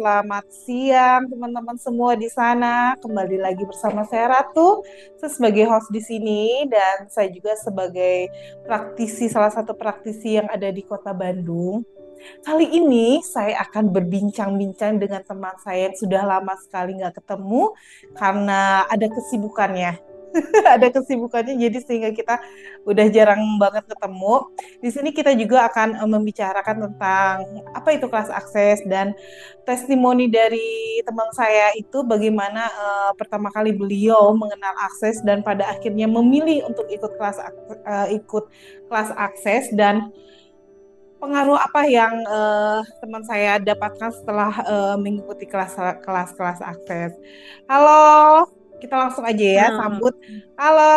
selamat siang teman-teman semua di sana. Kembali lagi bersama saya Ratu, saya sebagai host di sini dan saya juga sebagai salah satu praktisi yang ada di Kota Bandung. Kali ini saya akan berbincang-bincang dengan teman saya yang sudah lama sekali nggak ketemu karena ada kesibukannya. Ada kesibukannya jadi sehingga kita udah jarang banget ketemu. Di sini kita juga akan membicarakan tentang apa itu kelas akses dan testimoni dari teman saya itu bagaimana pertama kali beliau mengenal akses dan pada akhirnya memilih untuk ikut kelas akses dan pengaruh apa yang teman saya dapatkan setelah mengikuti kelas-kelas akses. Halo, kita langsung aja ya Halo, sambut. Halo,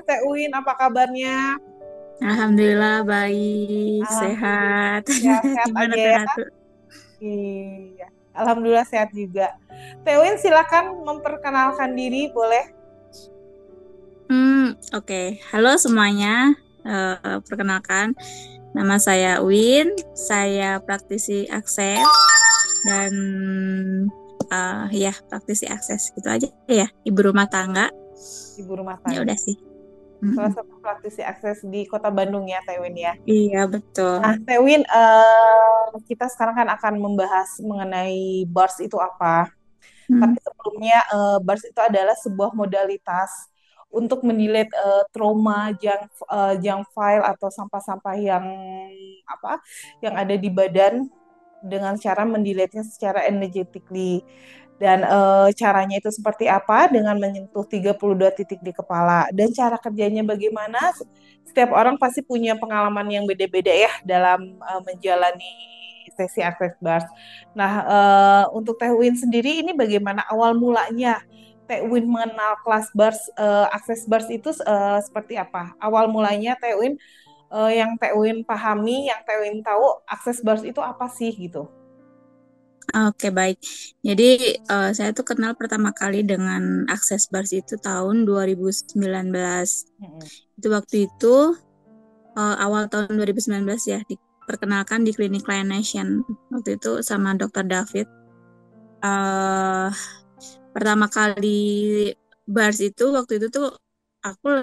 Teh Uin, apa kabarnya? Alhamdulillah baik, Alhamdulillah sehat. sehat-sehat Gimana aja Kak ya. Ratu? Iya, Alhamdulillah sehat juga. Teh Uin, silakan memperkenalkan diri, boleh? Oke. Halo semuanya. Perkenalkan, nama saya Win. Saya praktisi akses dan ya praktisi akses gitu aja ya. Ibu rumah tangga. Ibu rumah Ya tangga. udah sih. Salah Mm-mm. satu praktisi akses di Kota Bandung ya, Teh Uin ya. Iya betul. Nah, Tewin, kita sekarang kan akan membahas mengenai BARS itu apa. Hmm. Tapi sebelumnya, BARS itu adalah sebuah modalitas untuk mendelete trauma, junk file atau sampah-sampah yang apa, yang ada di badan dengan cara mendelete-nya secara energetically. Dan caranya itu seperti apa? Dengan menyentuh 32 titik di kepala. Dan cara kerjanya bagaimana? Setiap orang pasti punya pengalaman yang beda-beda ya dalam menjalani sesi akses bars. Nah, untuk Teh Win sendiri ini bagaimana awal mulanya Teh Win mengenal kelas bars, akses bars itu seperti apa? Awal mulanya Teh Win yang Teh Win pahami, yang Teh Win tahu akses bars itu apa sih gitu? Oke, baik. Jadi saya tuh kenal pertama kali dengan akses bars itu tahun 2019. Mm-mm. Itu waktu itu awal tahun 2019 ya, diperkenalkan di klinik Lion Nation. Waktu itu sama Dokter David. eh Pertama kali bars itu waktu itu tuh aku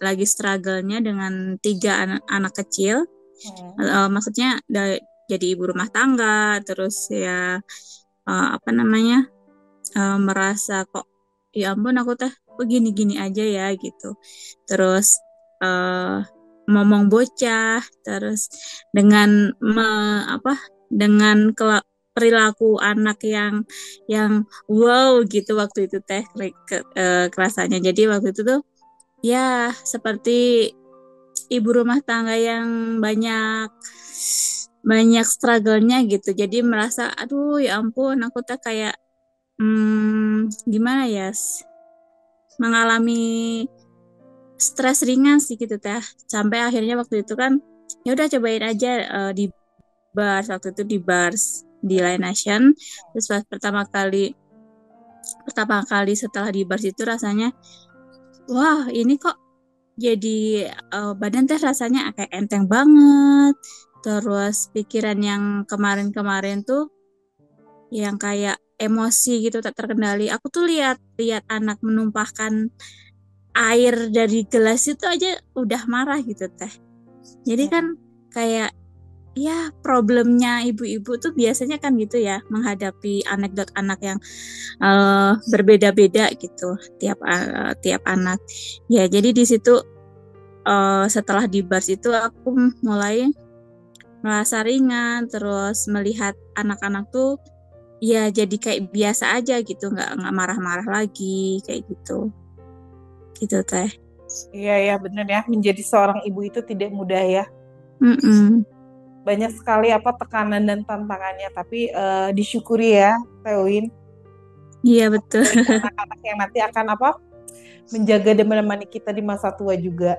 lagi struggle-nya dengan tiga anak kecil. Mm. Maksudnya jadi ibu rumah tangga, terus ya apa namanya, merasa kok ya ampun aku teh kok gini-gini aja ya gitu. Terus eh ngomong bocah, terus dengan apa dengan perilaku anak yang wow gitu waktu itu teh kerasannya. Jadi waktu itu tuh ya seperti ibu rumah tangga yang banyak banyak struggle-nya gitu. Jadi merasa aduh ya ampun aku tuh kayak gimana ya, mengalami stres ringan sih gitu teh, sampai akhirnya waktu itu kan ya udah cobain aja di bars. Waktu itu di bars di Lion Nation. Terus pas pertama kali setelah di bars itu rasanya wah ini kok jadi badan teh rasanya kayak enteng banget. Terus pikiran yang kemarin-kemarin tuh yang kayak emosi gitu tak terkendali. Aku tuh lihat lihat anak menumpahkan air dari gelas itu aja udah marah gitu teh. Jadi kan kayak ya problemnya ibu-ibu tuh biasanya kan gitu ya, menghadapi anekdot anak yang berbeda-beda gitu tiap anak. Ya jadi di situ setelah di bars itu aku mulai merasa ringan, terus melihat anak-anak tuh ya jadi kayak biasa aja gitu, nggak marah-marah lagi kayak gitu teh. Iya ya benar ya, menjadi seorang ibu itu tidak mudah ya. Mm-mm. Banyak sekali apa tekanan dan tantangannya, tapi disyukuri ya, Tewin. Iya betul. Memiliki anak-anak yang nanti akan apa menjaga dan menemani kita di masa tua juga.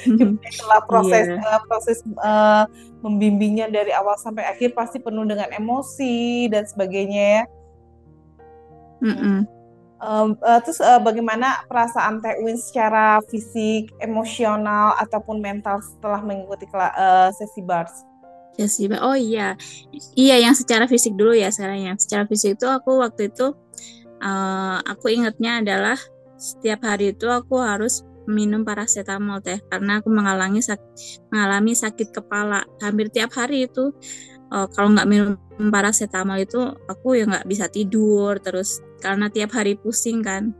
Itulah proses Iya. proses membimbingnya dari awal sampai akhir pasti penuh dengan emosi dan sebagainya ya. Mm-mm. Terus bagaimana perasaan Teh Win secara fisik, emosional ataupun mental setelah mengikuti sesi bars? Ya sih, oh iya, iya yang secara fisik dulu ya sekarang yang secara fisik itu aku waktu itu aku ingatnya adalah setiap hari itu aku harus minum paracetamol teh karena aku mengalami sakit kepala hampir tiap hari itu. Kalau nggak minum paracetamol itu aku ya nggak bisa tidur terus karena tiap hari pusing kan.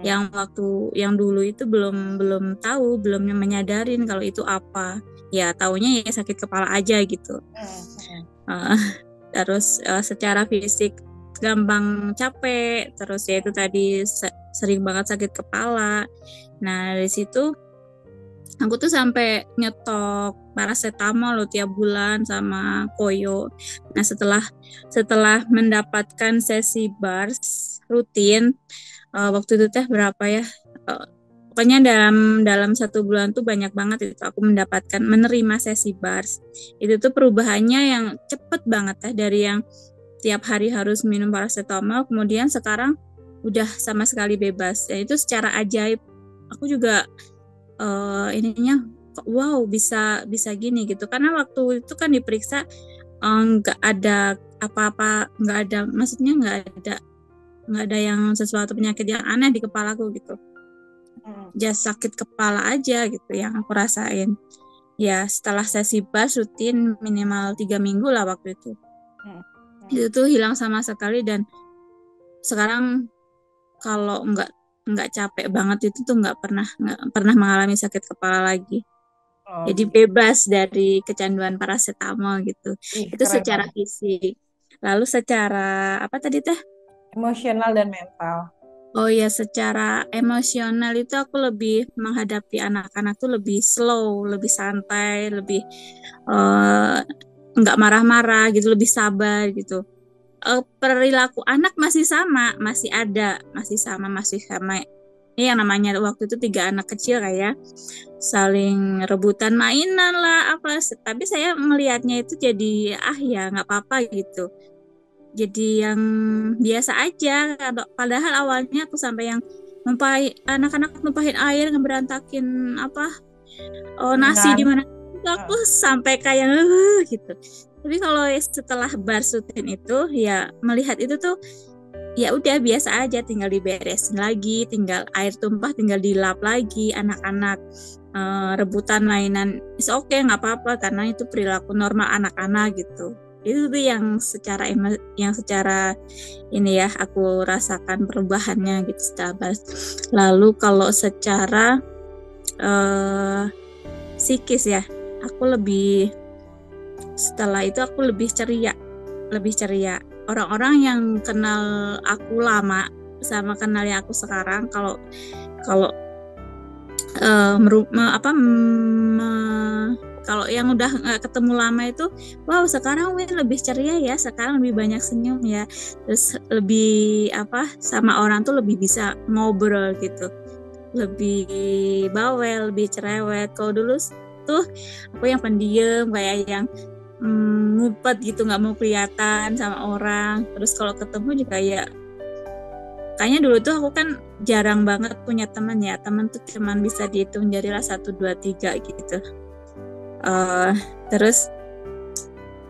Yang waktu yang dulu itu belum belum tahu, belum menyadarin kalau itu apa. Ya taunya ya sakit kepala aja gitu. Uh, terus secara fisik gampang capek, terus ya itu tadi sering banget sakit kepala. Nah dari situ aku tuh sampai nyetok paracetamol loh tiap bulan sama koyo. Nah setelah mendapatkan sesi bars rutin waktu itu teh berapa ya? Pokoknya dalam dalam 1 bulan tuh banyak banget itu aku menerima sesi bars. Itu tuh perubahannya yang cepet banget teh dari yang tiap hari harus minum paracetamol, kemudian sekarang udah sama sekali bebas. Ya itu secara ajaib. Aku juga ininya wow bisa bisa gini gitu karena waktu itu kan diperiksa nggak ada apa-apa, nggak ada, maksudnya nggak ada yang sesuatu penyakit yang aneh di kepalaku gitu. Just sakit kepala aja gitu yang aku rasain. Ya setelah sesi bas rutin minimal 3 minggu lah waktu itu. Itu tuh hilang sama sekali dan sekarang kalau nggak capek banget itu tuh nggak pernah mengalami sakit kepala lagi. Jadi bebas dari kecanduan paracetamol gitu. Itu secara banget. fisik. Lalu secara apa tadi teh? Emosional dan mental. Oh ya, secara emosional itu aku lebih menghadapi anak-anak tuh lebih slow, lebih santai, lebih nggak marah-marah gitu, lebih sabar gitu. Perilaku anak masih sama, masih sama. Ini yang namanya waktu itu 3 anak kecil kayak saling rebutan mainan lah apa. Tapi saya melihatnya itu jadi ya nggak apa-apa gitu. Jadi yang biasa aja. Padahal awalnya aku sampai yang anak-anak numpahin air ngeberantakin apa nasi di mana aku sampai kayak gitu. Tapi kalau setelah bar rutin itu ya melihat itu tuh ya udah biasa aja, tinggal diberesin lagi, tinggal air tumpah tinggal dilap lagi, anak-anak rebutan mainan is oke, nggak apa-apa karena itu perilaku normal anak-anak gitu. Itu tuh yang secara ini ya aku rasakan perubahannya gitu setelah bars. Lalu kalau secara psikis ya, setelah itu aku lebih ceria. Orang-orang yang kenal aku lama sama kenal yang aku sekarang, kalau kalau yang udah nggak ketemu lama itu, wow sekarang Win lebih ceria ya, sekarang lebih banyak senyum ya, terus lebih sama orang tuh lebih bisa ngobrol gitu, lebih bawel, lebih cerewet. Kalau dulu tuh aku yang pendiam, kayak yang ngumpet gitu, nggak mau kelihatan sama orang. Terus kalau ketemu juga ya kayaknya dulu tuh aku kan jarang banget punya teman ya. Teman tuh cuman bisa dihitung jarilah 1, 2, 3 gitu. Terus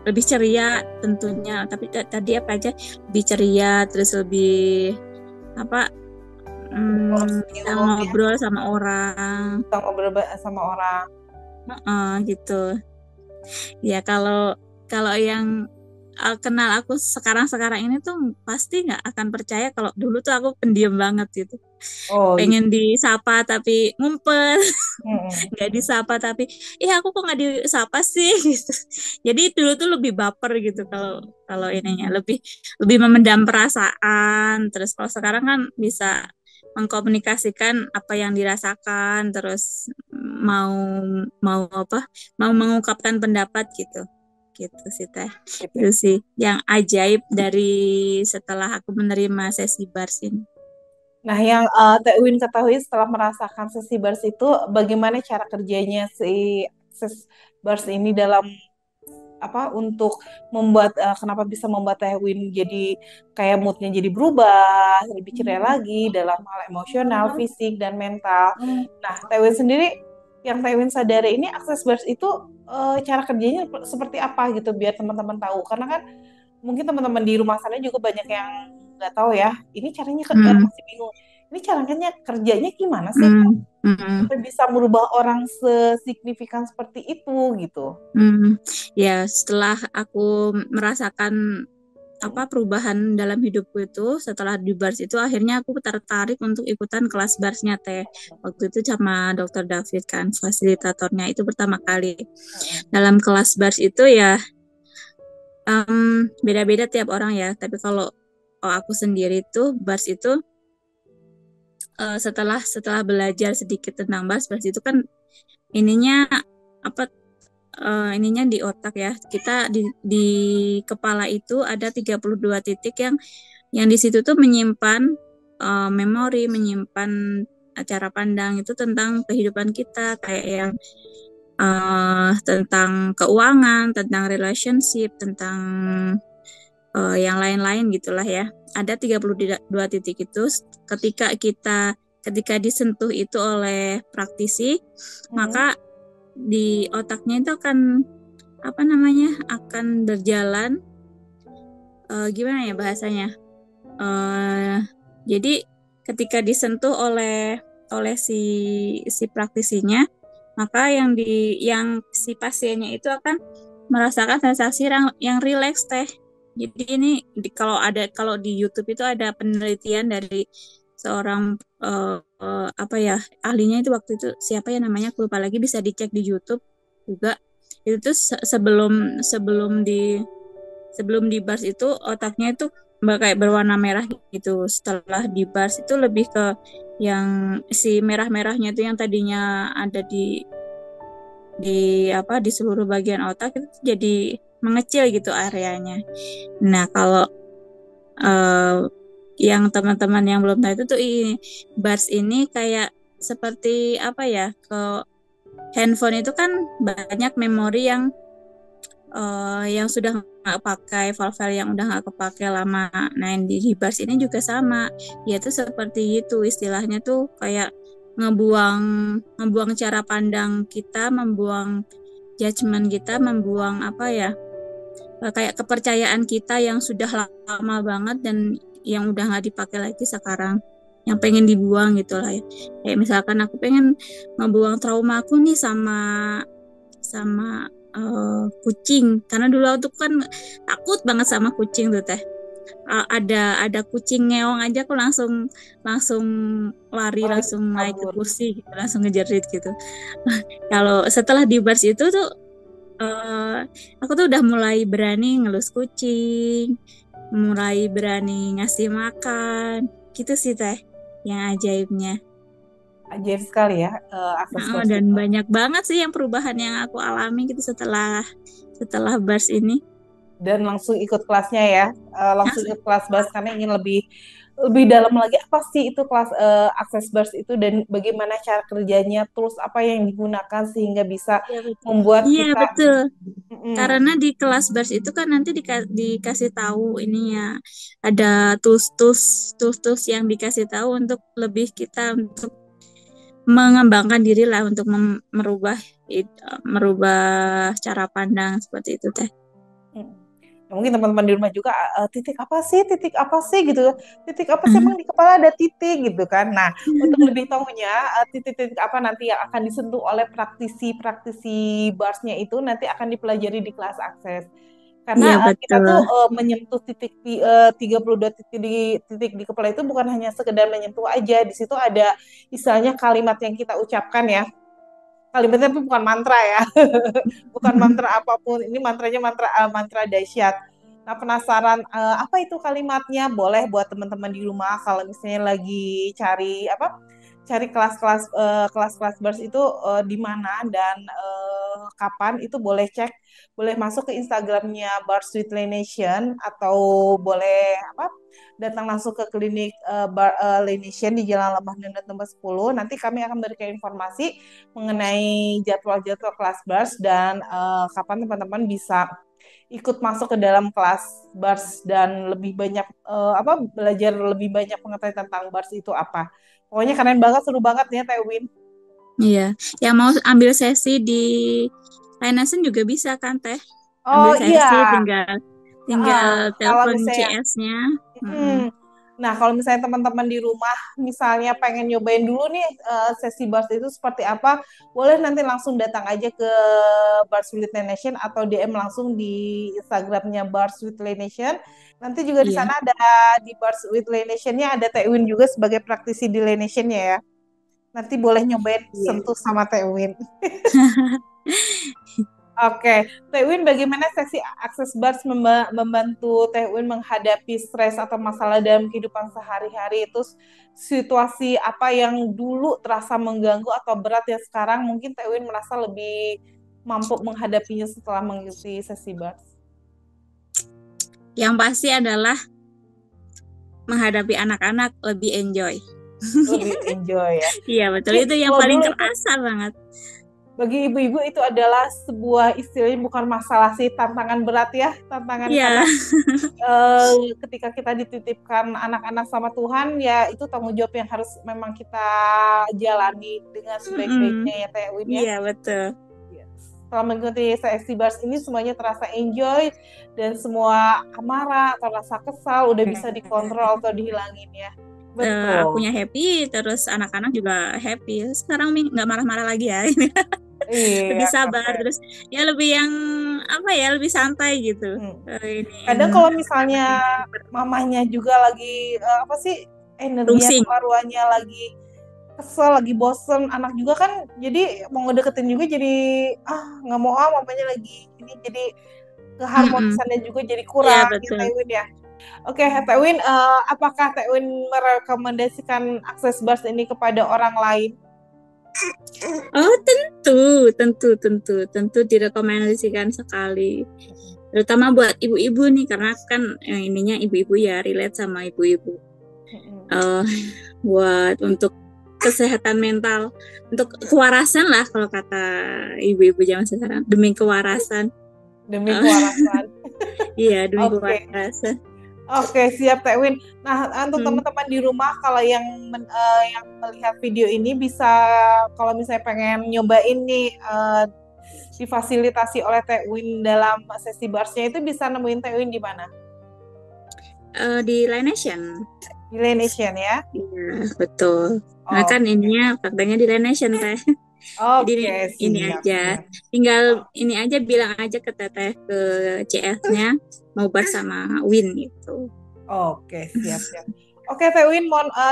lebih ceria tentunya. Tapi tadi apa aja lebih ceria, terus lebih bisa ngobrol sama orang. Ngobrol sama orang. Gitu. Ya kalau yang kenal aku sekarang ini tuh pasti nggak akan percaya kalau dulu tuh aku pendiam banget gitu. Pengen disapa tapi ngumpet, nggak disapa tapi aku kok nggak disapa sih gitu. Jadi dulu tuh lebih baper gitu kalau ininya lebih memendam perasaan. Terus kalau sekarang kan bisa mengkomunikasikan apa yang dirasakan, terus mau mengungkapkan pendapat gitu sih teh. Itu sih yang ajaib dari setelah aku menerima sesi bars ini. Nah, yang Teh Win ketahui setelah merasakan sesi bars itu, bagaimana cara kerjanya si bars ini dalam untuk membuat kenapa bisa membuat Teh Win jadi kayak moodnya jadi berubah, lebih ceria lagi dalam hal emosional, fisik dan mental. Nah, Teh Win sendiri yang Tewin sadari ini akses bars itu cara kerjanya seperti apa gitu biar teman-teman tahu. Karena kan mungkin teman-teman di rumah sana juga banyak yang nggak tahu ya. Ini caranya Hmm, masih bingung. Ini caranya kerjanya gimana sih kok hmm, hmm, sampai bisa merubah orang sesignifikan seperti itu gitu. hmm. Ya, setelah aku merasakan apa perubahan dalam hidupku itu setelah di Bars itu akhirnya aku tertarik untuk ikutan kelas Barsnya Teh. Waktu itu sama Dokter David kan fasilitatornya itu pertama kali. Dalam kelas Bars itu ya beda-beda tiap orang ya. Tapi kalau aku sendiri tuh Bars itu setelah setelah belajar sedikit tentang Bars itu kan ininya apa ininya di otak ya. Kita di kepala itu ada 32 titik yang di situ tuh menyimpan memori, menyimpan cara pandang itu tentang kehidupan kita kayak yang tentang keuangan, tentang relationship, tentang yang lain-lain gitulah ya. Ada 32 titik itu ketika disentuh itu oleh praktisi, maka di otaknya itu akan apa namanya? Akan berjalan gimana ya bahasanya? Eh, jadi ketika disentuh oleh si praktisinya, maka yang si pasiennya itu akan merasakan sensasi yang rileks teh. Jadi ini kalau di YouTube itu ada penelitian dari seorang apa ya ahlinya itu waktu itu siapa ya namanya aku lupa lagi bisa dicek di YouTube juga itu tuh sebelum di bars itu otaknya itu kayak berwarna merah gitu. Setelah di bars itu lebih ke yang si merah-merahnya itu yang tadinya ada di apa di seluruh bagian otak itu jadi mengecil gitu areanya. Nah, kalau eh, yang teman-teman yang belum tahu itu tuh ini bars ini kayak seperti apa ya ke handphone itu kan banyak memori yang sudah nggak pakai file-file yang udah nggak kepakai lama. Nah, yang di Bars ini juga sama. Ya tuh seperti itu istilahnya tuh kayak ngebuang ngebuang cara pandang kita, membuang judgement kita, membuang apa ya? Kayak kepercayaan kita yang sudah lama banget dan yang udah nggak dipakai lagi sekarang. Yang pengen dibuang gitu lah ya. Kayak misalkan aku pengen ngebuang trauma aku nih sama sama kucing karena dulu aku tuh kan takut banget sama kucing tuh teh. Ada kucing ngeong aja aku langsung langsung lari Oh, langsung naik ke kabur. kursi gitu langsung ngejerit gitu. Kalau setelah di bars itu tuh uh, aku tuh udah mulai berani ngelus kucing, mulai berani ngasih makan gitu sih teh yang ajaibnya. Ajaib sekali ya akses bars Dan itu. banyak banget sih yang perubahan yang aku alami gitu setelah setelah bars ini. Dan langsung ikut kelasnya ya, langsung Langsung. ikut kelas bars karena ingin lebih lebih dalam lagi apa sih itu kelas akses bars itu dan bagaimana cara kerjanya, tools apa yang digunakan sehingga bisa Iya betul. membuat Iya kita. betul. Mm-mm. Karena di kelas bars itu kan nanti dikasih tahu ininya ada tools-tools yang dikasih tahu untuk lebih kita untuk mengembangkan diri lah untuk merubah cara pandang seperti itu teh. Mm. Ya, mungkin teman-teman di rumah juga titik apa sih gitu, titik apa sih Hmm. emang di kepala ada titik gitu kan. Nah, untuk lebih tahunya titik-titik apa nanti yang akan disentuh oleh praktisi-praktisi barsnya itu nanti akan dipelajari di kelas akses. Karena Iya kita betul. tuh menyentuh titik 32 titik di kepala itu bukan hanya sekedar menyentuh aja. Di situ ada istilahnya kalimat yang kita ucapkan ya. Kalimatnya itu bukan mantra ya. Bukan mantra apapun. Ini mantranya mantra dahsyat. Nah, penasaran apa itu kalimatnya? Boleh buat teman-teman di rumah kalau misalnya lagi cari apa? Cari kelas-kelas bars itu di mana dan kapan itu boleh cek, boleh masuk ke Instagramnya Bars with Laynation atau boleh apa? Datang langsung ke klinik Laynation di Jalan Lembah Nendet nomor 10. Nanti kami akan berikan informasi mengenai jadwal-jadwal kelas bars dan kapan teman-teman bisa ikut masuk ke dalam kelas bars dan lebih banyak apa belajar lebih banyak mengetahui tentang bars itu apa. Pokoknya keren banget, seru banget ya Tewin. Iya, yang mau ambil sesi di Lineason juga bisa kan Teh? Oh Ambil sesi iya, tinggal tinggal heeh. Kalau telepon misalnya CS-nya. mm. Nah, kalau misalnya teman-teman di rumah misalnya pengen nyobain dulu nih sesi bars itu seperti apa, boleh nanti langsung datang aja ke Bars with Laination atau DM langsung di Instagramnya Bars with Laination. Nanti juga di Iya, sana ada di Bars with Laination-nya ada Tewin juga sebagai praktisi di Laination-nya ya. Nanti boleh nyobain iya. sentuh sama Tewin. Oke, Teh Win, bagaimana sesi akses bars membantu Teh Win menghadapi stres atau masalah dalam kehidupan sehari-hari? Itu situasi apa yang dulu terasa mengganggu atau berat yang sekarang mungkin Teh Win merasa lebih mampu menghadapinya setelah mengikuti sesi bars? Yang pasti adalah menghadapi anak-anak lebih enjoy. Lebih enjoy ya. Iya, betul. Tapi Itu yang kalau paling dulu itu kerasa banget. bagi ibu-ibu itu adalah sebuah istilahnya bukan masalah sih, tantangan berat ya, tantangan Iya, karena ketika kita dititipkan anak-anak sama Tuhan ya itu tanggung jawab yang harus memang kita jalani dengan mm-mm. sebaik-baiknya ya Teh Win ya. Iya, betul. Ya. Setelah mengikuti sesi bars ini semuanya terasa enjoy dan semua amarah atau rasa kesal udah bisa dikontrol atau dihilangin ya. Betul. Akunya happy, terus anak-anak juga happy. Sekarang Mi nggak marah-marah lagi ya. Iya, Lebih sabar, keren. terus ya lebih yang apa ya, lebih santai gitu. Hmm. Ini Kadang kalau misalnya mamanya juga lagi apa sih energi atau rungsing. arwahnya lagi kesel, lagi bosen, anak juga kan jadi mau ngedeketin juga jadi nggak mau mamanya lagi ini jadi Mm-mm. keharmonisannya juga jadi Iya, kurang ya betul. Tewin ya. Oke, Tewin, apakah Tewin merekomendasikan akses bars ini kepada orang lain? Oh, tentu, tentu, tentu, tentu direkomendasikan sekali. Terutama buat ibu-ibu nih, karena kan ininya ibu-ibu ya, relate sama ibu-ibu. Mm-mm. Eh, buat untuk kesehatan mental, untuk kewarasan lah kalau kata ibu-ibu zaman sekarang, demi kewarasan. Demi Eh, kewarasan. iya, demi Oke. kewarasan. Oke, siap Tewin. Nah, untuk Hmm. teman-teman di rumah kalau yang melihat video ini bisa kalau misalnya pengen nyobain nih difasilitasi oleh Tewin dalam sesi barsnya itu bisa nemuin Tewin di mana? Di Lineation. Di Laination ya. Iya, betul. Nah kan Oke. ininya faktanya di Lineation teh. Jadi Oke, ini siap, aja, siap. tinggal Oh, ini aja bilang aja ke teteh ke CS-nya mau bersama Win gitu. oke, siap, siap. Oke, Tewin,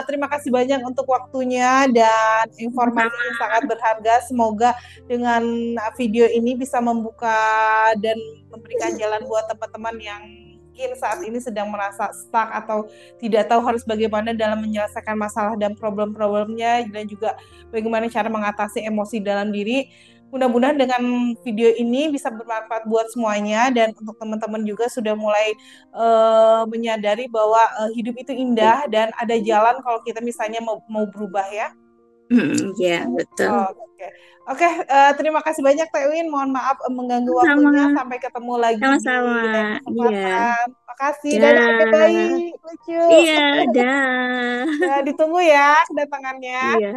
terima kasih banyak untuk waktunya dan informasi Sama. yang sangat berharga. Semoga dengan video ini bisa membuka dan memberikan jalan buat teman-teman yang mungkin saat ini sedang merasa stuck atau tidak tahu harus bagaimana dalam menyelesaikan masalah dan problem-problemnya dan juga bagaimana cara mengatasi emosi dalam diri. Mudah-mudahan dengan video ini bisa bermanfaat buat semuanya dan untuk teman-teman juga sudah mulai menyadari bahwa hidup itu indah dan ada jalan kalau kita misalnya mau berubah ya. Ya betul. Oke, oke. Terima kasih banyak Tewin. Mohon maaf mengganggu waktunya. Sama, Sampai ketemu lagi di sama-sama. lain Iya. kesempatan. Makasih. Dadah, ada Dah. bayi lucu. Iya, dah. Ya, ditunggu ya kedatangannya. Iya.